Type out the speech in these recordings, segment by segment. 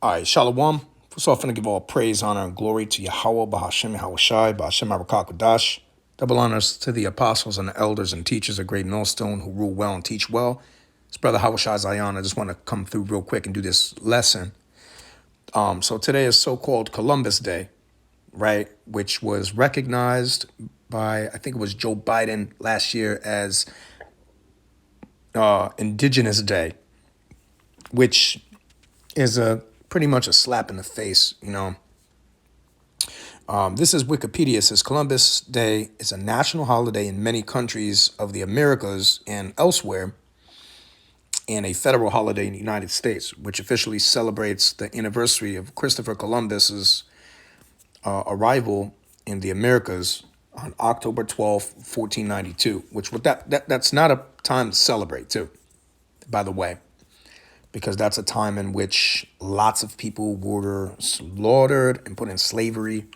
All right, Shalom. First off, I'm going to give all praise, honor, and glory to Yahweh, Bahashem, Yahushai, Bahashem, Arakakadash. Double honors to the apostles and the elders and teachers of Great Millstone who rule well and teach well. It's Brother Yahushai Zion. I just want to come through real quick and do this lesson. So today is so-called Columbus Day, right? Which was recognized by, I think it was Joe Biden last year as Indigenous Day, which is pretty much a slap in the face, you know. This is Wikipedia. It says Columbus Day is a national holiday in many countries of the Americas and elsewhere, and a federal holiday in the United States, which officially celebrates the anniversary of Christopher Columbus's arrival in the Americas on October 12th, 1492, which that's not a time to celebrate, too, by the way, because that's a time in which lots of people were slaughtered and put in slavery,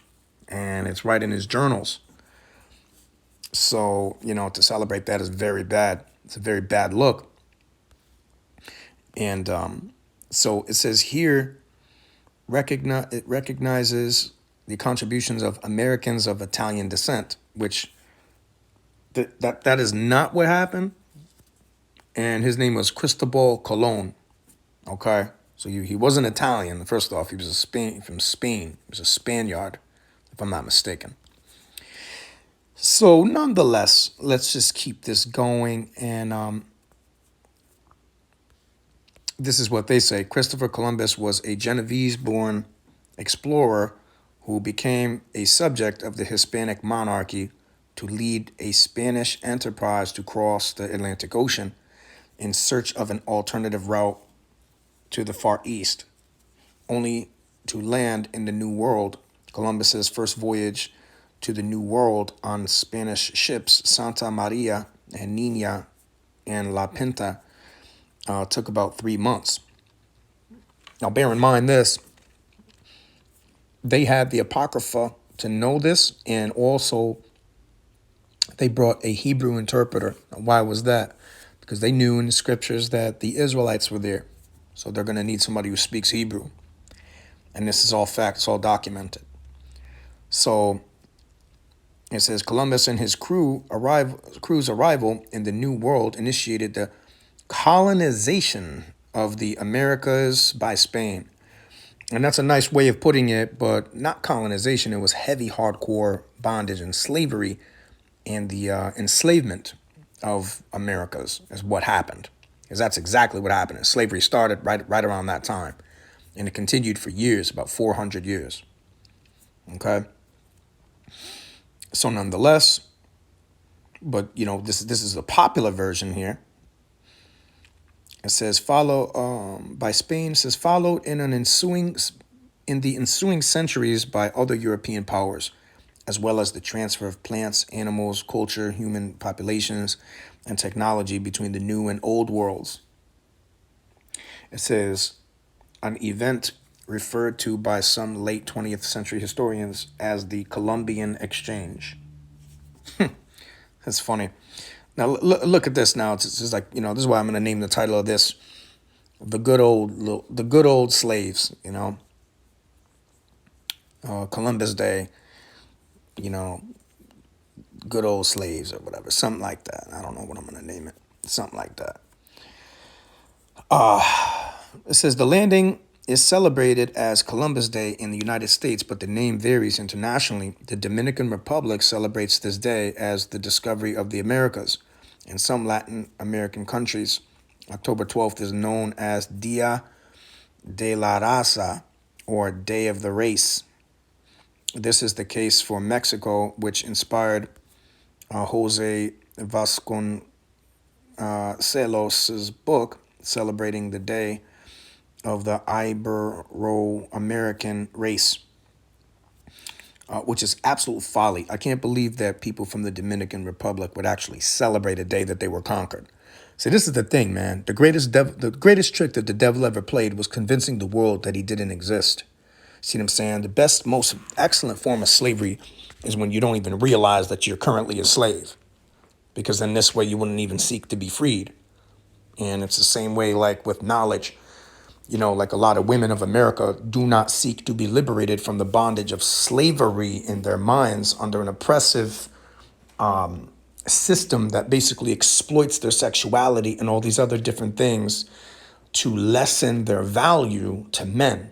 and it's right in his journals. So, you know, to celebrate that is very bad. It's a very bad look. And so it says here, it recognizes the contributions of Americans of Italian descent, which that is not what happened. And his name was Cristobal Colon. Okay, so he wasn't Italian. First off, he was from Spain. He was a Spaniard, if I'm not mistaken. So nonetheless, let's just keep this going. And this is what they say. Christopher Columbus was a Genovese-born explorer who became a subject of the Hispanic monarchy to lead a Spanish enterprise to cross the Atlantic Ocean in search of an alternative route to the Far East, only to land in the New World. Columbus's first voyage to the New World on Spanish ships Santa Maria and Nina and La Pinta took about 3 months. Now, bear in mind this, they had the Apocrypha to know this, and also they brought a Hebrew interpreter. Now, why was that? Because they knew in the scriptures that the Israelites were there. So they're going to need somebody who speaks Hebrew. And this is all fact, it's all documented. So it says Columbus and his crew's arrival in the New World initiated the colonization of the Americas by Spain. And that's a nice way of putting it, but not colonization. It was heavy, hardcore bondage and slavery, and the enslavement of Americas is what happened. Because that's exactly what happened. Slavery started right around that time. And it continued for years, about 400 years. Okay? So nonetheless, but, you know, this is a popular version here. It says by Spain. It says followed in the ensuing centuries by other European powers, as well as the transfer of plants, animals, culture, human populations, and technology between the new and old worlds. It says an event referred to by some late 20th century historians as the Columbian Exchange. That's funny. Now, look at this now. It's just like, you know, this is why I'm going to name the title of this, the good old slaves, you know, Columbus Day, you know, good old slaves or whatever, something like that. I don't know what I'm going to name it. Something like that. It says the landing is celebrated as Columbus Day in the United States, but the name varies internationally. The Dominican Republic celebrates this day as the discovery of the Americas. In some Latin American countries, October 12th is known as Dia de la Raza, or Day of the Race. This is the case for Mexico, which inspired Jose Vasconcelos's book celebrating the day of the Ibero-American race, which is absolute folly. I can't believe that people from the Dominican Republic would actually celebrate a day that they were conquered. See, this is the thing, man. The greatest trick that the devil ever played was convincing the world that he didn't exist. See what I'm saying? The best, most excellent form of slavery is when you don't even realize that you're currently a slave, because then this way you wouldn't even seek to be freed. And it's the same way like with knowledge. like a lot of women of America do not seek to be liberated from the bondage of slavery in their minds under an oppressive system that basically exploits their sexuality and all these other different things to lessen their value to men.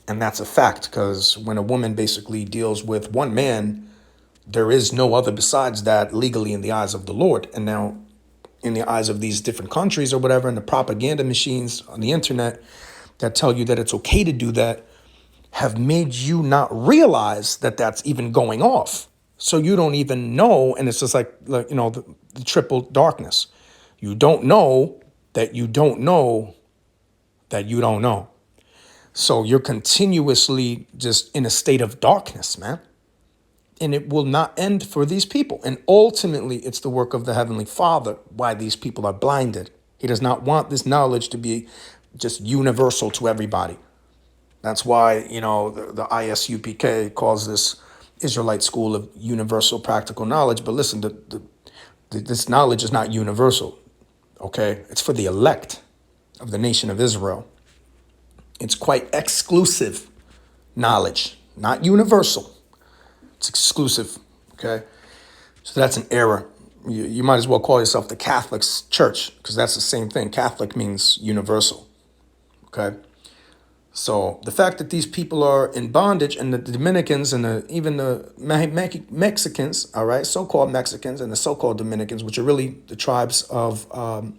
And that's a fact, because when a woman basically deals with one man, there is no other besides that legally in the eyes of the Lord. And now in the eyes of these different countries or whatever, and the propaganda machines on the internet that tell you that it's okay to do that, have made you not realize that that's even going off. So you don't even know. And it's just like the triple darkness. You don't know that you don't know that you don't know. So you're continuously just in a state of darkness, man. And it will not end for these people. And ultimately, it's the work of the Heavenly Father why these people are blinded. He does not want this knowledge to be just universal to everybody. That's why, the ISUPK calls this Israelite school of universal practical knowledge. But listen, this knowledge is not universal, okay? It's for the elect of the nation of Israel. It's quite exclusive knowledge, not universal. It's exclusive, okay? So that's an error. You might as well call yourself the Catholic Church, because that's the same thing. Catholic means universal, okay? So the fact that these people are in bondage, and the Dominicans and even the Mexicans, all right, so-called Mexicans and the so-called Dominicans, which are really the tribes of, of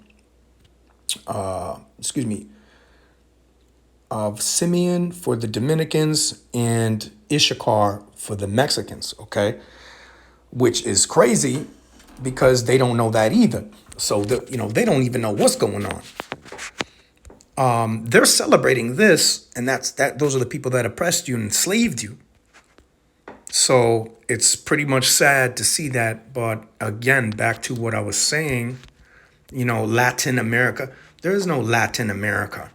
Simeon for the Dominicans and Issachar for the Mexicans, okay? Which is crazy because they don't know that either. So, they don't even know what's going on. They're celebrating this, and those are the people that oppressed you and enslaved you. So it's pretty much sad to see that. But again, back to what I was saying, Latin America, there is no Latin America.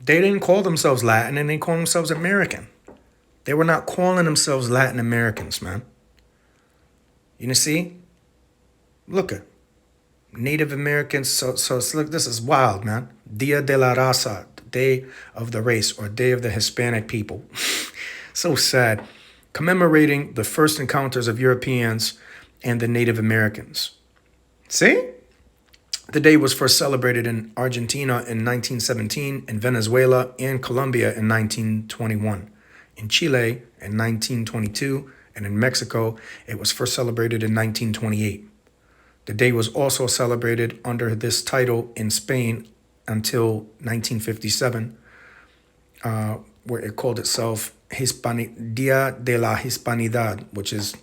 They didn't call themselves Latin, and they call themselves American. They were not calling themselves Latin Americans, man. You see? Look at Native Americans. So look, this is wild, man. Dia de la Raza, Day of the Race, or Day of the Hispanic People. So sad. Commemorating the first encounters of Europeans and the Native Americans. See? The day was first celebrated in Argentina in 1917, in Venezuela and Colombia in 1921, in Chile in 1922, and in Mexico, it was first celebrated in 1928. The day was also celebrated under this title in Spain until 1957, where it called itself Dia de la Hispanidad, which is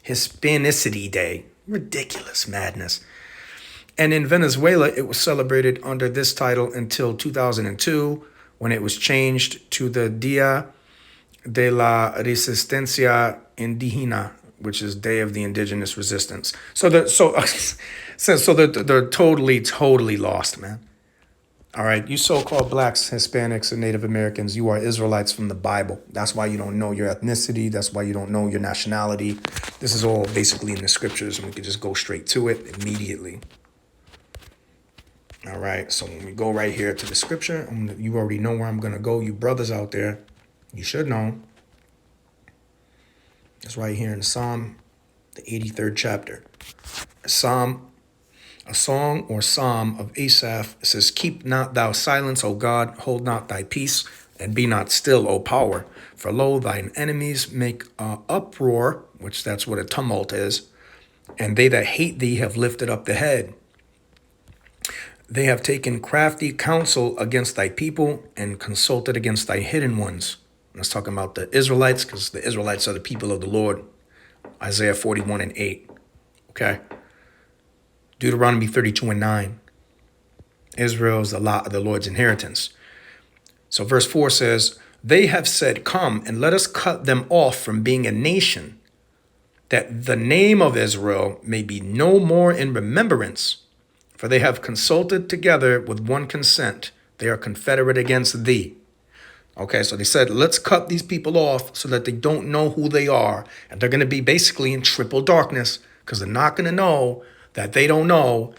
Hispanicity Day. Ridiculous madness. And in Venezuela, it was celebrated under this title until 2002, when it was changed to the Dia de la Resistencia Indígena, which is Day of the Indigenous Resistance. So they're totally lost, man. All right, you so-called blacks, Hispanics, and Native Americans, you are Israelites from the Bible. That's why you don't know your ethnicity. That's why you don't know your nationality. This is all basically in the scriptures, and we can just go straight to it immediately. All right, so when we go right here to the scripture, you already know where I'm going to go. You brothers out there, you should know. It's right here in Psalm, the 83rd chapter. A song or psalm of Asaph. It says, "Keep not thou silence, O God, hold not thy peace, and be not still, O power. For lo, thine enemies make uproar," which that's what a tumult is, "and they that hate thee have lifted up the head. They have taken crafty counsel against thy people and consulted against thy hidden ones." Let's talk about the Israelites, because the Israelites are the people of the Lord. Isaiah 41:8. Okay. Deuteronomy 32:9. Israel is the Lord's inheritance. So verse 4 says, "They have said, Come, and let us cut them off from being a nation, that the name of Israel may be no more in remembrance. For they have consulted together with one consent. They are confederate against thee." Okay, so they said, let's cut these people off so that they don't know who they are. And they're going to be basically in triple darkness, because they're not going to know that they don't know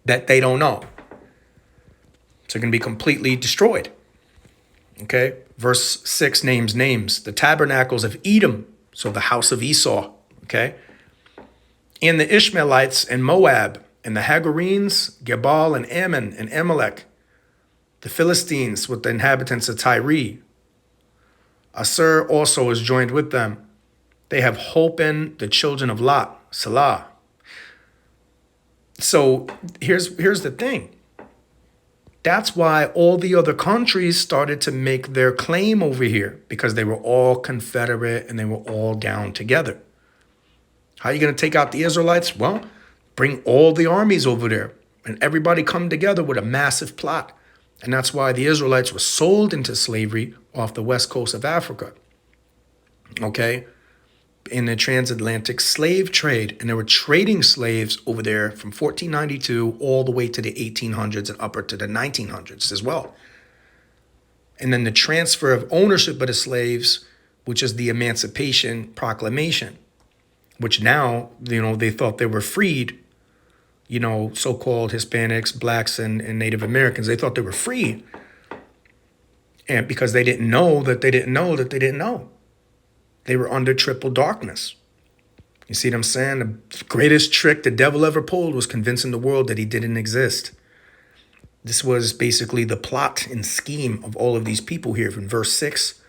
that they don't know. they're going to be completely destroyed. Okay. Verse 6 names names. The tabernacles of Edom, so the house of Esau. Okay. And the Ishmaelites and Moab, and the Hagarenes, Gebal and Ammon and Amalek, the Philistines with the inhabitants of Tyre. Assur also is joined with them. They have hope in the children of Lot, Salah. So here's the thing. That's why all the other countries started to make their claim over here, because they were all confederate and they were all down together. How are you going to take out the Israelites? Well, bring all the armies over there and everybody come together with a massive plot. And that's why the Israelites were sold into slavery off the west coast of Africa. Okay? In the transatlantic slave trade. And they were trading slaves over there from 1492 all the way to the 1800s and upper to the 1900s as well. And then the transfer of ownership of the slaves, which is the Emancipation Proclamation, which now, they thought they were freed, so-called Hispanics, blacks, and Native Americans. They thought they were free. And because they didn't know that they didn't know that they didn't know. They were under triple darkness. You see what I'm saying? The greatest trick the devil ever pulled was convincing the world that he didn't exist. This was basically the plot and scheme of all of these people here from verse 6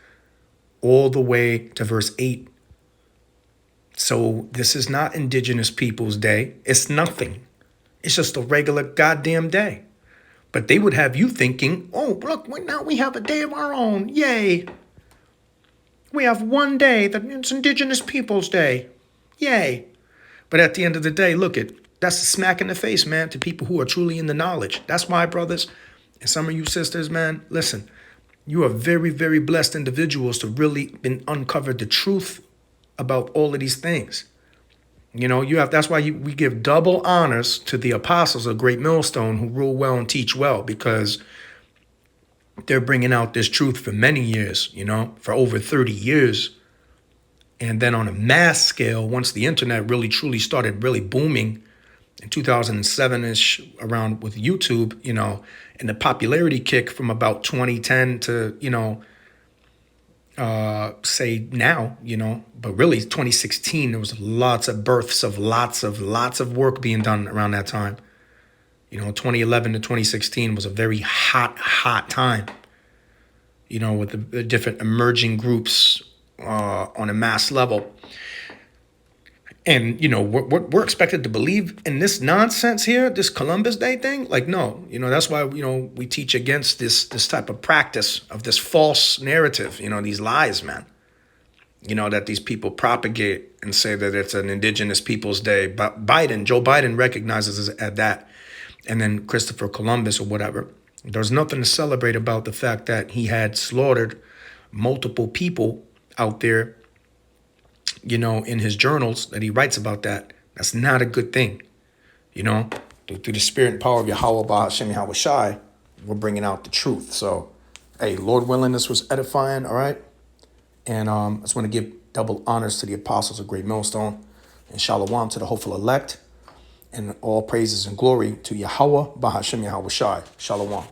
all the way to verse 8. So this is not Indigenous Peoples Day. It's nothing. It's just a regular goddamn day. But they would have you thinking, oh, look, now we have a day of our own. Yay. We have one day that it's Indigenous Peoples Day. Yay. But at the end of the day, that's a smack in the face, man, to people who are truly in the knowledge. That's why, brothers, and some of you sisters, man, listen, you are very, very blessed individuals to really uncover the truth about all of these things. That's why we give double honors to the apostles of Great Millstone who rule well and teach well, because they're bringing out this truth for many years, for over 30 years. And then on a mass scale, once the internet really truly started really booming in 2007-ish around with YouTube, and the popularity kick from about 2010 to, say now, but really 2016, there was lots of births of lots of work being done around that time. 2011 to 2016 was a very hot time, with the different emerging groups on a mass level. And, we're expected to believe in this nonsense here, this Columbus Day thing? No, that's why, we teach against this type of practice of this false narrative, these lies, man, that these people propagate and say that it's an Indigenous Peoples Day. But Joe Biden recognizes it at that. And then Christopher Columbus or whatever. There's nothing to celebrate about the fact that he had slaughtered multiple people out there, in his journals that he writes about that. That's not a good thing. Through the spirit and power of Yahweh Bahashem Yahweh Shai, we're bringing out the truth. So, hey, Lord willing, this was edifying, all right? And I just want to give double honors to the apostles of Great Millstone and shalom to the hopeful elect, and all praises and glory to Yahweh Bahashem Yahweh Shai. Shalom.